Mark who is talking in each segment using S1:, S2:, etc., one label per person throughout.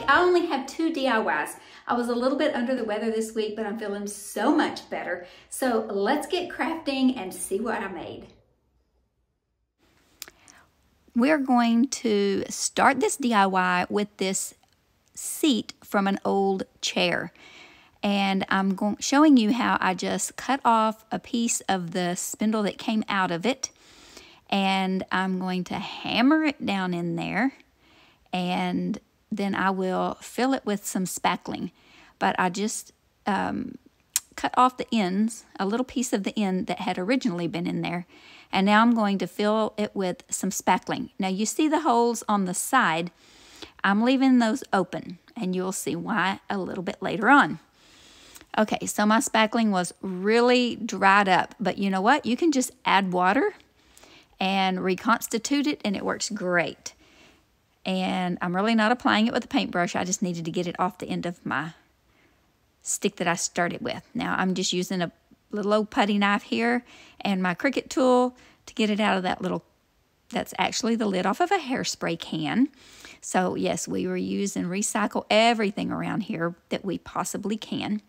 S1: I only have 2 DIYs. I was a little bit under the weather this week, but I'm feeling so much better. So let's get crafting and see what I made. We're going to start this DIY with this seat from an old chair. And I'm showing you how I just cut off a piece of the spindle that came out of it. And I'm going to hammer it down in there. And then I will fill it with some spackling. But I just cut off the ends, a little piece of the end that had originally been in there. And now I'm going to fill it with some spackling. Now you see the holes on the side. I'm leaving those open, and you'll see why a little bit later on. Okay, so my spackling was really dried up, but you know what? You can just add water and reconstitute it, and it works great. And I'm really not applying it with a paintbrush. I just needed to get it off the end of my stick that I started with. Now I'm just using a little old putty knife here and my Cricut tool to get it out of that little, that's actually the lid off of a hairspray can. So yes, we reuse and recycle everything around here that we possibly can.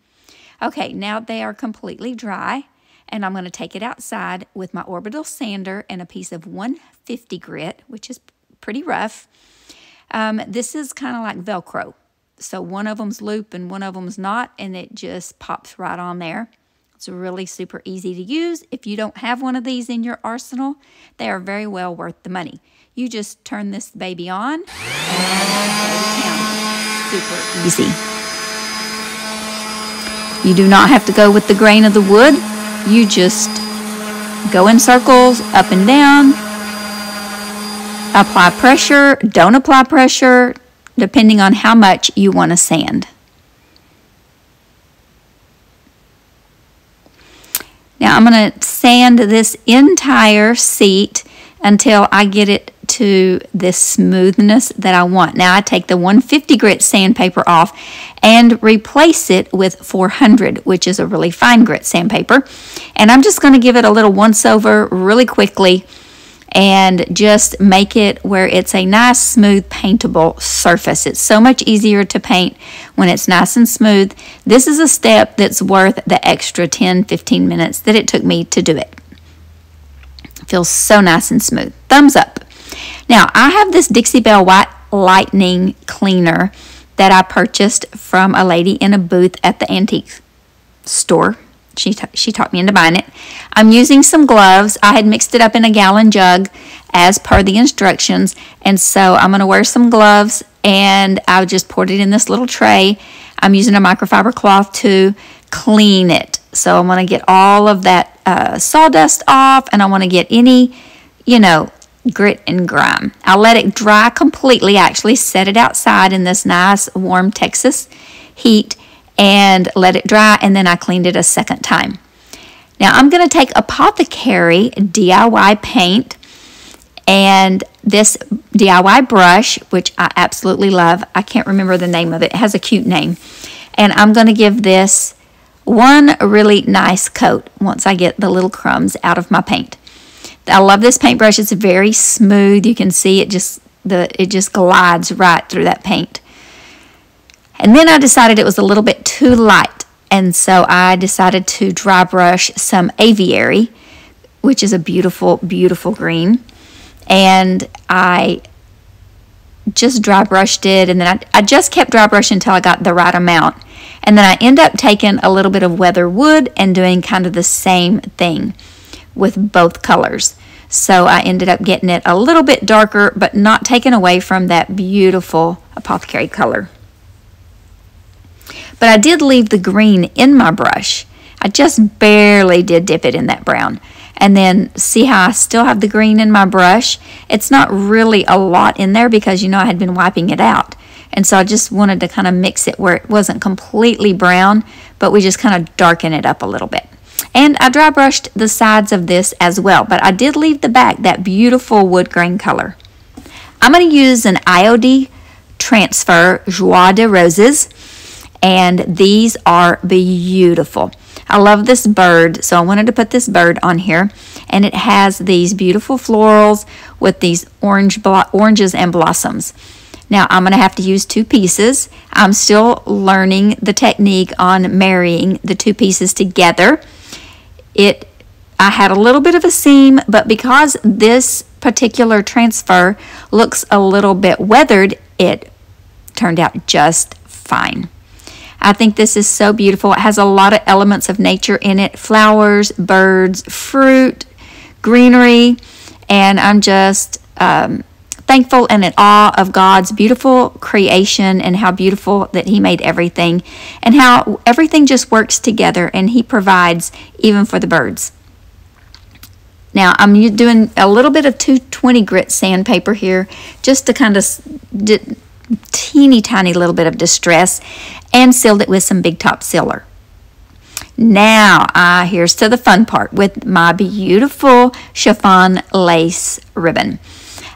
S1: Okay, now they are completely dry, and I'm going to take it outside with my orbital sander and a piece of 150 grit, which is pretty rough. This is kind of like Velcro. So one of them's loop and one of them's not, and it just pops right on there. It's really super easy to use. If you don't have one of these in your arsenal, they are very well worth the money. You just turn this baby on and go to town. Super easy. You do not have to go with the grain of the wood. You just go in circles, up and down. Apply pressure, don't apply pressure, depending on how much you want to sand. Now I'm going to sand this entire seat until I get it to this smoothness that I want. Now I take the 150 grit sandpaper off and replace it with 400, which is a really fine grit sandpaper. And I'm just going to give it a little once over really quickly and just make it where it's a nice, smooth, paintable surface. It's so much easier to paint when it's nice and smooth. This is a step that's worth the extra 10-15 minutes that it took me to do it. It feels so nice and smooth. Thumbs up. Now, I have this Dixie Belle White Lightning Cleaner that I purchased from a lady in a booth at the antique store. She talked me into buying it. I'm using some gloves. I had mixed it up in a gallon jug as per the instructions. And so I'm going to wear some gloves, and I just poured it in this little tray. I'm using a microfiber cloth to clean it. So I'm going to get all of that sawdust off, and I want to get any, grit and grime. I'll let it dry completely. I actually set it outside in this nice warm Texas heat and let it dry, and then I cleaned it a second time. Now I'm going to take Cottagecore DIY paint and this DIY brush, which I absolutely love. I can't remember the name of it. It has a cute name. And I'm going to give this one really nice coat once I get the little crumbs out of my paint. I love this paintbrush. It's very smooth. You can see it just glides right through that paint. And then I decided it was a little bit too light, and so I decided to dry brush some Aviary, which is a beautiful, beautiful green. And I just dry brushed it, and then I just kept dry brushing until I got the right amount. And then I end up taking a little bit of weather wood and doing kind of the same thing with both colors. So I ended up getting it a little bit darker, but not taking away from that beautiful Cottagecore color. But I did leave the green in my brush. I just barely did dip it in that brown. And then see how I still have the green in my brush? It's not really a lot in there because, I had been wiping it out. And so I just wanted to kind of mix it where it wasn't completely brown, but we just kind of darken it up a little bit. And I dry brushed the sides of this as well, but I did leave the back that beautiful wood grain color. I'm going to use an IOD Transfer Joie de Roses. And these are beautiful. I love this bird, so I wanted to put this bird on here. And it has these beautiful florals with these oranges and blossoms. Now I'm going to have to use 2 pieces. I'm still learning the technique on marrying the 2 pieces together. I had a little bit of a seam, but because this particular transfer looks a little bit weathered, it turned out just fine. I think this is so beautiful. It has a lot of elements of nature in it: flowers, birds, fruit, greenery, and I'm just thankful and in awe of God's beautiful creation and how beautiful that He made everything and how everything just works together and He provides even for the birds. Now I'm doing a little bit of 220 grit sandpaper here just to kind of teeny tiny little bit of distress, and sealed it with some Big Top Sealer. Now here's to the fun part with my beautiful chiffon lace ribbon.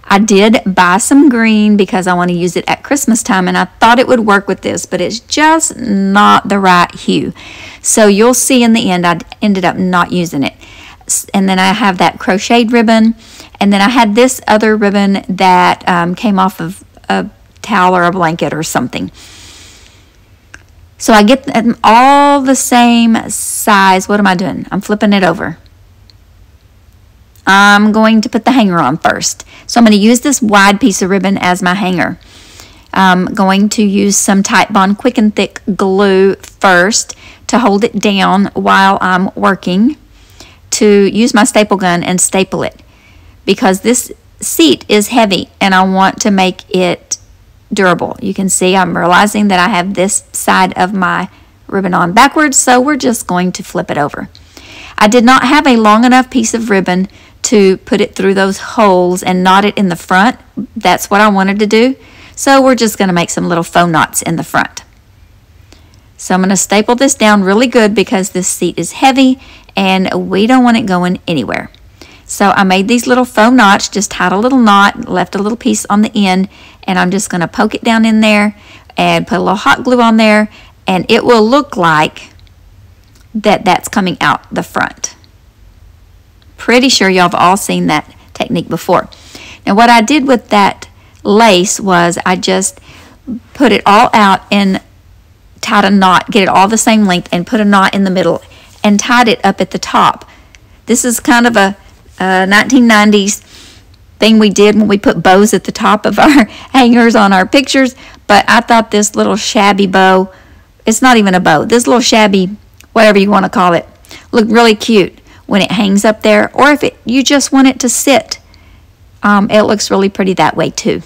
S1: I did buy some green because I want to use it at Christmas time, and I thought it would work with this, but it's just not the right hue. So you'll see in the end I ended up not using it. And then I have that crocheted ribbon, and then I had this other ribbon that came off of a towel or a blanket or something. So I get them all the same size. What am I doing? I'm flipping it over. I'm going to put the hanger on first. So I'm going to use this wide piece of ribbon as my hanger. I'm going to use some Titebond Quick and Thick glue first to hold it down while I'm working, to use my staple gun and staple it, because this seat is heavy and I want to make it durable. You can see I'm realizing that I have this side of my ribbon on backwards, so we're just going to flip it over. I did not have a long enough piece of ribbon to put it through those holes and knot it in the front. That's what I wanted to do, so we're just going to make some little faux knots in the front. So I'm going to staple this down really good because this seat is heavy and we don't want it going anywhere. So I made these little faux knots, just tied a little knot, left a little piece on the end, and I'm just going to poke it down in there and put a little hot glue on there, and it will look like that's coming out the front. Pretty sure y'all have all seen that technique before. Now what I did with that lace was I just put it all out and tied a knot, get it all the same length, and put a knot in the middle and tied it up at the top. This is kind of a 1990s thing we did when we put bows at the top of our hangers on our pictures, but I thought this little shabby bow, it's not even a bow, this little shabby, whatever you want to call it, looked really cute when it hangs up there, or if you just want it to sit, it looks really pretty that way too.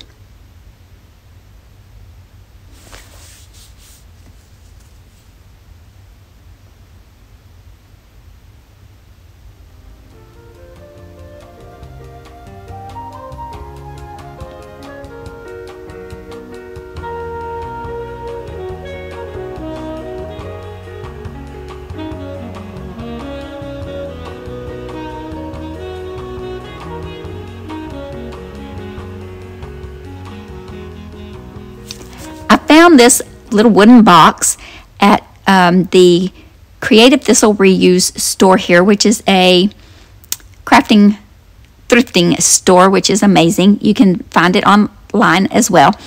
S1: Found this little wooden box at the Creative Thistle Reuse store here, which is a crafting thrifting store, which is amazing. You can find it online as well,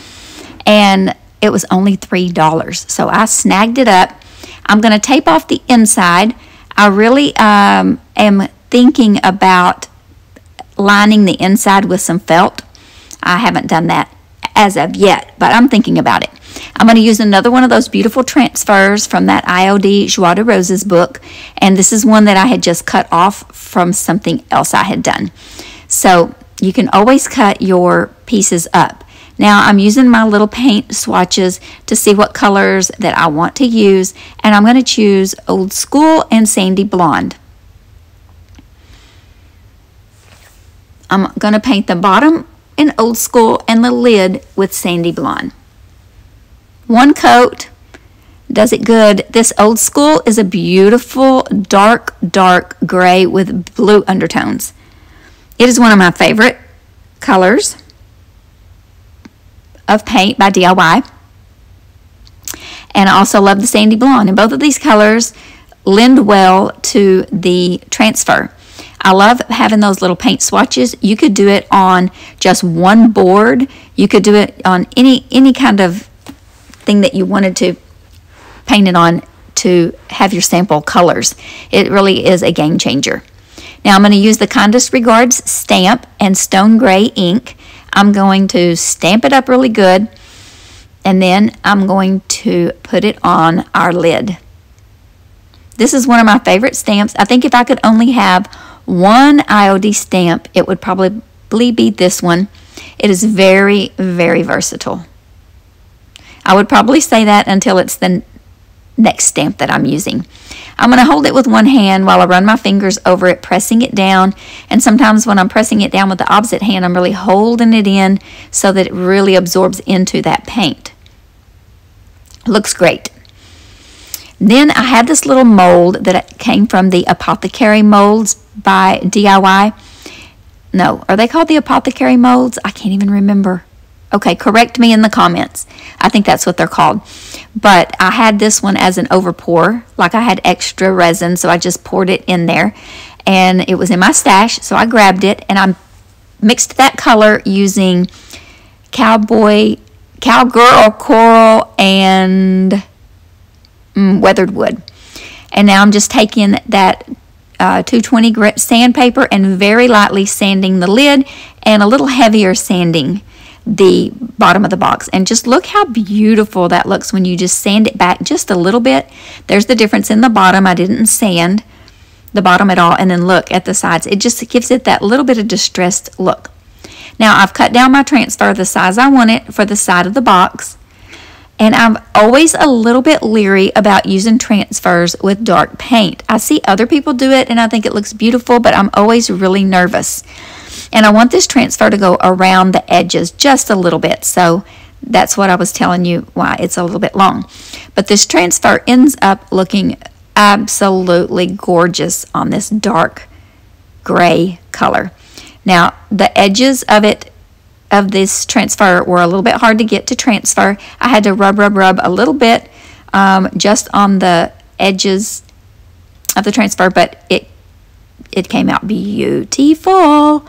S1: and it was only $3, so I snagged it up. I'm going to tape off the inside. I really am thinking about lining the inside with some felt. I haven't done that as of yet, but I'm thinking about it. I'm going to use another one of those beautiful transfers from that IOD Joie de Roses book, and this is one that I had just cut off from something else I had done. So you can always cut your pieces up. Now I'm using my little paint swatches to see what colors that I want to use, and I'm going to choose Old School and Sandy Blonde. I'm going to paint the bottom in Old School and the lid with Sandy Blonde. One coat does it good. This Old School is a beautiful dark gray with blue undertones. It is one of my favorite colors of paint by DIY. And I also love the Sandy Blonde. And both of these colors lend well to the transfer. I love having those little paint swatches. You could do it on just one board. You could do it on any kind of thing that you wanted to paint it on to have your sample colors. It really is a game changer. Now I'm going to use the Kindest Regards stamp and Stone Gray ink. I'm going to stamp it up really good, and then I'm going to put it on our lid. This is one of my favorite stamps. I think if I could only have one IOD stamp, it would probably be this one. It is very, very versatile. I would probably say that until it's the next stamp that I'm using. I'm going to hold it with one hand while I run my fingers over it, pressing it down. And sometimes when I'm pressing it down with the opposite hand, I'm really holding it in so that it really absorbs into that paint. Looks great. Then I have this little mold that came from the Apothecary molds by DIY. No, are they called the Apothecary molds? I can't even remember. Okay, correct me in the comments. I think that's what they're called. But I had this one as an overpour, like I had extra resin, so I just poured it in there. And it was in my stash, so I grabbed it, and I mixed that color using cowgirl coral and weathered wood. And now I'm just taking that 220 grit sandpaper and very lightly sanding the lid and a little heavier sanding the bottom of the box. And just look how beautiful that looks when you just sand it back just a little bit. There's the difference in the bottom. I didn't sand the bottom at all. And then look at the sides. It just gives it that little bit of distressed look. Now I've cut down my transfer the size I want it for the side of the box. And I'm always a little bit leery about using transfers with dark paint. I see other people do it and I think it looks beautiful, but I'm always really nervous. And I want this transfer to go around the edges just a little bit. So that's what I was telling you why it's a little bit long. But this transfer ends up looking absolutely gorgeous on this dark gray color. Now the edges of this transfer were a little bit hard to get to transfer. I had to rub a little bit just on the edges of the transfer, but it came out beautiful.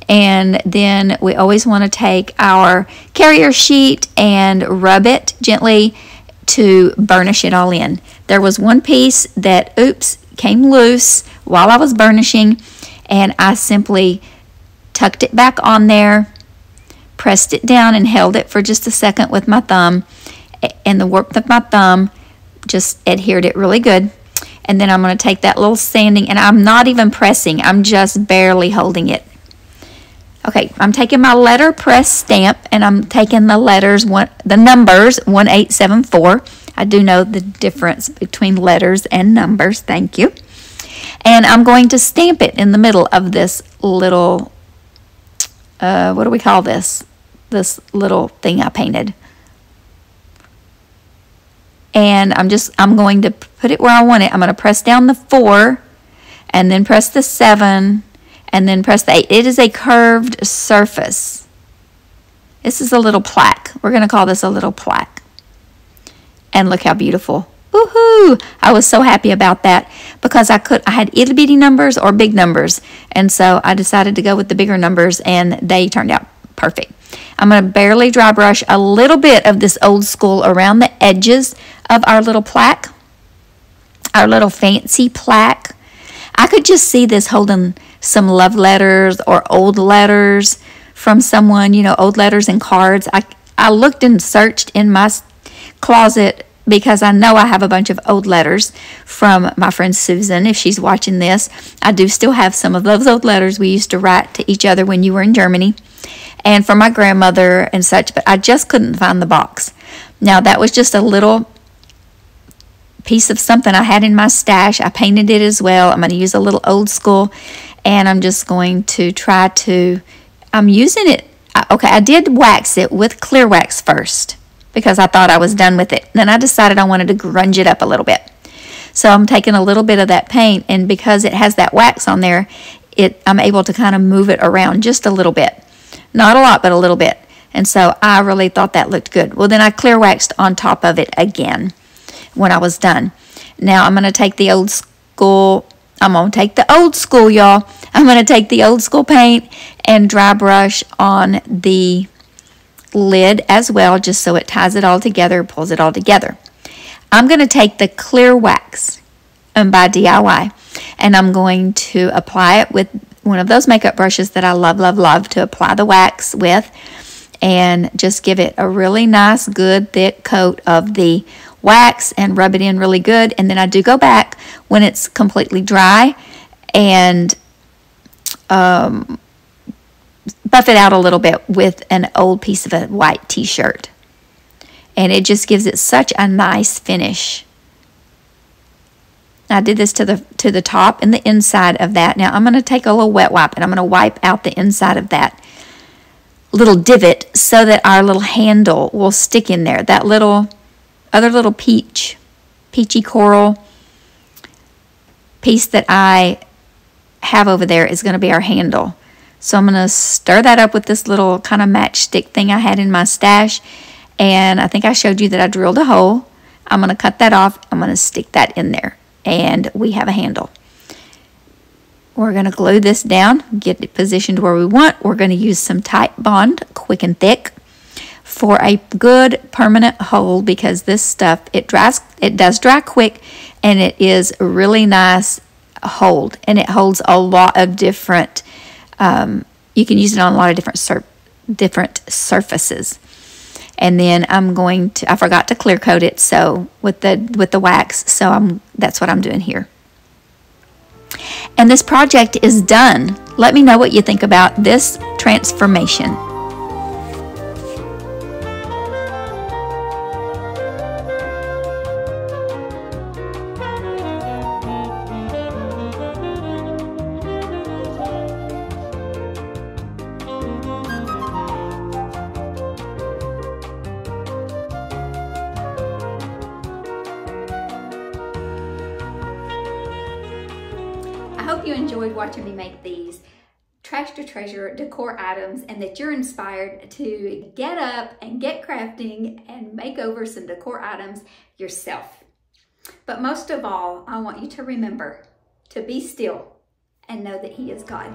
S1: And then we always want to take our carrier sheet and rub it gently to burnish it all in. There was one piece that, came loose while I was burnishing, and I simply tucked it back on there, pressed it down and held it for just a second with my thumb, and the work of my thumb just adhered it really good. And then I'm going to take that little sanding, and I'm not even pressing, I'm just barely holding it. Okay, I'm taking my letter press stamp, and I'm taking the numbers 1874. I do know the difference between letters and numbers, thank you. And I'm going to stamp it in the middle of this little, what do we call this? This little thing I painted. And I'm going to put it where I want it. I'm going to press down the 4, and then press the 7, and then press the 8. It is a curved surface. This is a little plaque. We're going to call this a little plaque. And look how beautiful. Woohoo! I was so happy about that because I had itty bitty numbers or big numbers. And so I decided to go with the bigger numbers, and they turned out perfect. I'm going to barely dry brush a little bit of this old school around the edges of our little plaque, our little fancy plaque. I could just see this holding some love letters or old letters from someone, you know, old letters and cards. I looked and searched in my closet because I know I have a bunch of old letters from my friend Susan. If she's watching this, I do still have some of those old letters we used to write to each other when you were in Germany, and from my grandmother and such, but I just couldn't find the box. Now that was just a little piece of something I had in my stash. I painted it as well. I'm going to use a little old school, and I'm just going to try to, I'm using it, okay, I did wax it with clear wax first because I thought I was done with it. Then I decided I wanted to grunge it up a little bit. So I'm taking a little bit of that paint, and because it has that wax on there, I'm able to kind of move it around just a little bit. Not a lot, but a little bit. And so I really thought that looked good. Well, then I clear waxed on top of it again when I was done. Now I'm going to take the old school. I'm going to take the old school, y'all. I'm going to take the old school paint and dry brush on the lid as well, just so it ties it all together, pulls it all together. I'm going to take the clear wax by DIY, and I'm going to apply it with one of those makeup brushes that I love, love, love to apply the wax with, and just give it a really nice, good, thick coat of the wax and rub it in really good. And then I do go back when it's completely dry and buff it out a little bit with an old piece of a white t-shirt. And it just gives it such a nice finish. I did this to the top and the inside of that. Now I'm going to take a little wet wipe and I'm going to wipe out the inside of that little divot so that our little handle will stick in there. That other little peachy coral piece that I have over there is going to be our handle. So I'm going to stir that up with this little kind of matchstick thing I had in my stash. And I think I showed you that I drilled a hole. I'm going to cut that off. I'm going to stick that in there. And we have a handle. We're going to glue this down, get it positioned where we want. We're going to use some Titebond Quick and Thick for a good permanent hold, because this stuff, it does dry quick, and it is a really nice hold, and it holds a lot of different, you can use it on a lot of different surfaces. And then I forgot to clear coat it so with the wax, so that's what I'm doing here. And this project is done. Let me know what you think about this transformation. I hope you enjoyed watching me make these trash to treasure decor items, and that you're inspired to get up and get crafting and make over some decor items yourself. But most of all, I want you to remember to be still and know that He is God.